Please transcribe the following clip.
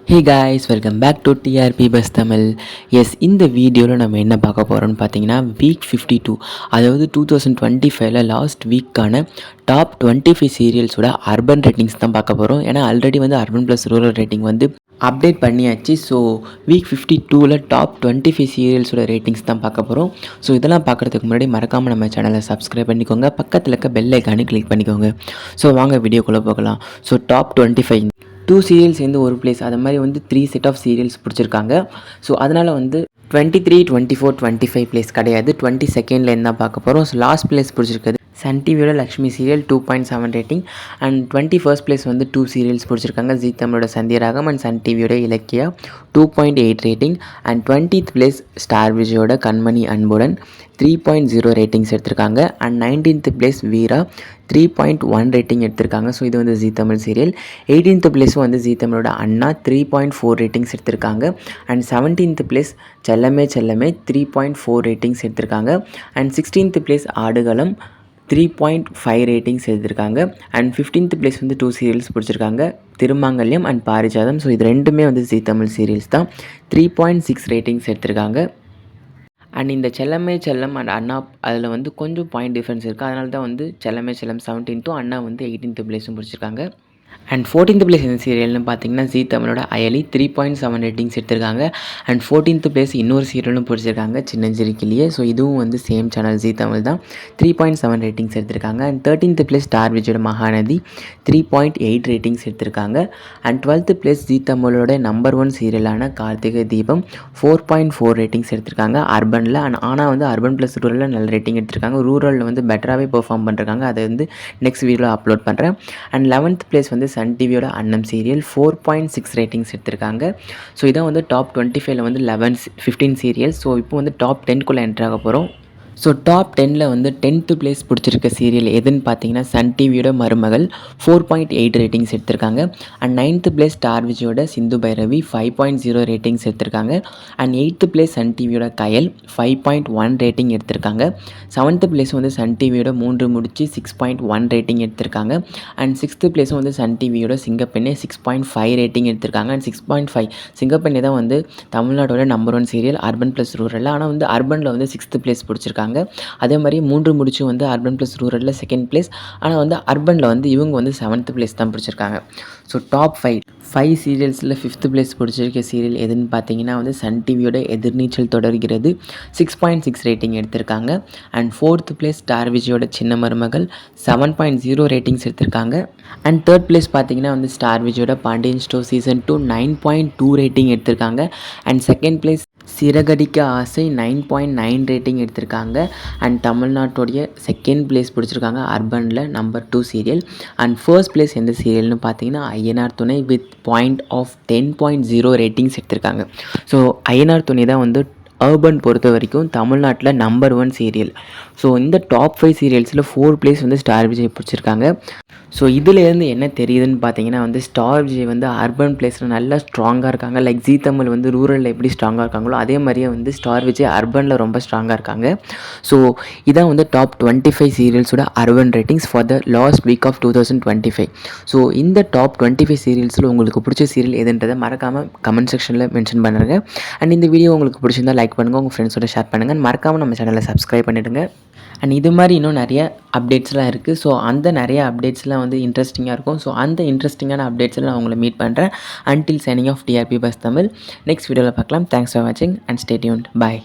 Hey guys, welcome back to TRP buzz Tamil. Yes, இந்த வீடியோவில் நம்ம என்ன பார்க்க போகிறோம்னு பார்த்தீங்கன்னா வீக் 52, அதாவது 2025 லாஸ்ட் வீக்கான டாப் 25 சீரியல்ஸோட அர்பன் ரேட்டிங்ஸ் தான் பார்க்க போகிறோம். ஏன்னா ஆல்ரெடி வந்து அர்பன் ப்ளஸ் ரூரல் ரேட்டிங் வந்து அப்டேட் பண்ணியாச்சு. ஸோ வீக் 52ல் டாப் 25 சீரியல்ஸோட ரேட்டிங்ஸ் தான் பார்க்க போகிறோம். ஸோ இதெல்லாம் பார்க்குறதுக்கு முன்னாடி மறக்காமல் நம்ம சேனலை சப்ஸ்கிரைப் பண்ணிக்கோங்க, பக்கத்தில் இருக்க பெல் ஐக்கானு கிளிக் பண்ணிக்கோங்க. ஸோ வாங்க வீடியோக்குள்ளே போகலாம். ஸோ டாப் 25 2 சீரியல்ஸ் சேர்ந்து ஒரு பிளேஸ், அது மாதிரி வந்து 3 செட் ஆஃப் சீரியல்ஸ் பிடிச்சிருக்காங்க. ஸோ அதனால் வந்து 23, 24, 25 பிளேஸ் கிடையாது, 22nd தான் பார்க்க போகிறோம். ஸோ லாஸ்ட் பிளேஸ் பிடிச்சிருக்குது சன் டிவியோட Lakshmi serial 2.7 rating. And 21st place வந்து 2 சீரியல்ஸ் பிடிச்சிருக்காங்க, ஜீ தமிழோட சந்தியராகம் அண்ட் சன் டிவியோட Ilakkiya 2.8 rating. And 20th place star விஜயோட கண்மணி அன்புடன் 3.0 ரேட்டிங்ஸ் எடுத்திருக்காங்க. And 19th place Veera 3.1 rating எடுத்திருக்காங்க. ஸோ இது வந்து ஜீ தமிழ் சீரியல். 18th பிளேஸும் வந்து ஜீ தமிழோட அண்ணா 3.4 ரேட்டிங்ஸ் எடுத்திருக்காங்க. And 17th place Chellamae Chellamae 3.4 ratings எடுத்திருக்காங்க. And 16th place Aadukalam 3.5 ratings எடுத்திருக்காங்க. அண்ட் 15th பிளேஸ் வந்து 2 சீரியல்ஸ் பிடிச்சிருக்காங்க, திருமாங்கல்யம் அண்ட் பாரிஜாதம். ஸோ இது ரெண்டுமே வந்து ஜீ தமிழ் சீரியல்ஸ் தான். 3.6 ரேட்டிங்ஸ் எடுத்திருக்காங்க. அண்ட் இந்த செல்லமே செல்லம் அண்ட் அண்ணா அதில் வந்து கொஞ்சம் பாயிண்ட் டிஃப்ரென்ஸ் இருக்குது, அதனால தான் வந்து செல்லமே செல்லம் 17th, அண்ணா வந்து 18th பிளேஸும் பிடிச்சிருக்காங்க. அண்ட் 14th பிளேஸ் இந்த சீரியல்னு பார்த்தீங்கன்னா ஜீ தமிழோட அயலி 3.7 ரேட்டிங்ஸ் எடுத்திருக்காங்க. அண்ட் 14th பிளேஸ் இன்னொரு சீரியலும் பிடிச்சிருக்காங்க, சின்னஞ்சிரிக்கிலேயே. ஸோ இதுவும் வந்து சேம் சேனல் ஜீ தமிழ் தான், 3.7 ரேட்டிங்ஸ் எடுத்திருக்காங்க. அண்ட் 13th பிளேஸ் ஸ்டார் விஜயோட மகாநதி 3.8 ரேட்டிங்ஸ் எடுத்திருக்காங்க. அண்ட் 12th பிளேஸ் ஜீ தமிழோட நம்பர் 1 சீரியலான கார்த்திகை தீபம் 4.4 ரேட்டிங்ஸ் எடுத்திருக்காங்க அர்பனில். ஆனால் வந்து அர்பன் ப்ளஸ் ரூரலில் நல்ல ரேட்டிங் எடுத்திருக்காங்க, ரூரலில் வந்து பெட்டராகவே பெர்ஃபார்ம் பண்ணுறாங்க, அதை வந்து நெக்ஸ்ட் வீடியோவில் அப்லோட் பண்ணுறேன். அண்ட் 11th பிளேஸ் வந்து சன் டிவியோட அன்னம் சீரியல் 4.6 ரேட்டிங்ஸ் எடுத்திருக்காங்க. ஸோ இதான் வந்து டாப் 25ல் வந்து 15 சீரியல்ஸ். ஸோ இப்போ வந்து டாப் 10க்குள்ளே என்ட்ரு ஆக போகிறோம். ஸோ டாப் 10ல் வந்து 10th பிளேஸ் பிடிச்சிருக்க சீரியல் எதுன்னு பார்த்தீங்கன்னா சன் டிவியோட மருமகள் 4.8 ரேட்டிங்ஸ் எடுத்திருக்காங்க. அண்ட் 9th பிளேஸ் ஸ்டார் விஜயோட சிந்து பைரவி 5.0 ரேட்டிங்ஸ் எடுத்திருக்காங்க. அண்ட் 8th பிளேஸ் சன் டிவியோட கயல் 5.1 ரேட்டிங் எடுத்திருக்காங்க. 7th பிளேஸ் வந்து சன் டிவியோட 3 முடிச்சு 6.1 ரேட்டிங் எடுத்திருக்காங்க. அண்ட் 6th பிளேஸும் வந்து சன் டிவியோட சிங்கப்பெண்ணே 6.5 ரேட்டிங் எடுத்திருக்காங்க. அண்ட் 6.5 சிங்கப்பெண்ணே தான் வந்து தமிழ்நாடோட நம்பர் 1 சீரியல் அர்பன் ப்ளஸ் ரூரலில். ஆனால் வந்து அர்பனில் வந்து 6th பிளேஸ் பிடிச்சிருக்காங்க. அதே மாதிரி 3 முடிச்சு வந்து அர்பன் ப்ளஸ் ரூரலில் 2nd பிளேஸ். ஆனால் வந்து அர்பனில் வந்து இவங்க வந்து 7th பிளேஸ் தான் பிடிச்சிருக்காங்க. ஸோ டாப் 5 சீரியல்ஸில் 5th பிளேஸ் பிடிச்சிருக்க சீரியல் எதுன்னு பார்த்தீங்கன்னா வந்து சன் டிவியோட எதிர்நீச்சல் தொடர்கிறது 6.6 ரேட்டிங் எடுத்திருக்காங்க. அண்ட் 4th பிளேஸ் ஸ்டார் விஜயோட சின்ன மருமகள் 7.0 ரேட்டிங்ஸ் எடுத்திருக்காங்க. அண்ட் 3rd பிளேஸ் பார்த்தீங்கன்னா வந்து ஸ்டார் விஜயோட பாண்டியன் ஸ்டோர் சீசன் 2 9.2 ரேட்டிங் எடுத்திருக்காங்க. அண்ட் 2nd பிளேஸ் சிறகடிக்க ஆசை 9.9 ரேட்டிங் எடுத்திருக்காங்க. அண்ட் தமிழ்நாட்டோடைய 2nd பிளேஸ் பிடிச்சிருக்காங்க அர்பனில் number 2 serial. And 1st place எந்த சீரியல்னு பார்த்தீங்கன்னா Ayyanar Thunai with point of 10.0 ratings எடுத்திருக்காங்க. ஸோ ஐயனார் துணை தான் வந்து அர்பன் பொறுத்த வரைக்கும் தமிழ்நாட்டில் நம்பர் 1 சீரியல். ஸோ இந்த டாப் 5 சீரியல்ஸில் 4 பிளேஸ் வந்து ஸ்டார் விஜய் பிடிச்சிருக்காங்க. ஸோ இதிலேருந்து என்ன தெரியுதுன்னு பார்த்தீங்கன்னா வந்து ஸ்டார் விஜய் வந்து அர்பன் பிளேஸில் நல்லா ஸ்ட்ராங்காக இருக்காங்க. லைக் ஜீ தமிழ் வந்து ரூரலில் எப்படி ஸ்ட்ராங்காக இருக்காங்களோ அதே மாதிரியே வந்து ஸ்டார் விஜய் அர்பனில் ரொம்ப ஸ்ட்ராங்காக இருக்காங்க. ஸோ இதான் வந்து டாப் 25 சீரியல்ஸோட urban ratings for the last week of 2025. So இந்த டாப் 25 சீரியல்ஸில் உங்களுக்கு பிடிச்ச சீரியல் எதுன்றதை மறக்காமல் கமெண்ட் செக்ஷனில் மென்ஷன் பண்ணுறேங்க. அண்ட் இந்த வீடியோ உங்களுக்கு பிடிச்சிருந்தா லைக் பண்ணுங்கள், உங்கள் ஃப்ரெண்ட்ஸோட ஷேர் பண்ணுங்கள், மறக்காமல் நம்ம சேனலை சப்ஸ்கிரைப் பண்ணிவிடுங்க. அண்ட் இது மாதிரி இன்னும் நிறைய அப்டேட்ஸ்லாம் இருக்குது. ஸோ அந்த நிறைய அப்டேட்ஸ்லாம் வந்து இன்ட்ரெஸ்டிங்காக இருக்கும். ஸோ அந்த இன்ட்ரெஸ்டிங்கான அப்டேட்ஸ்லாம் நான் உங்களை மீட் பண்ணுறேன். Until signing off TRP buzz Tamil. Next வீடியோவில் பார்க்கலாம். தேங்க்ஸ் ஃபார் வாட்சிங் அண்ட் ஸ்டே டியூன்ட். பாய்.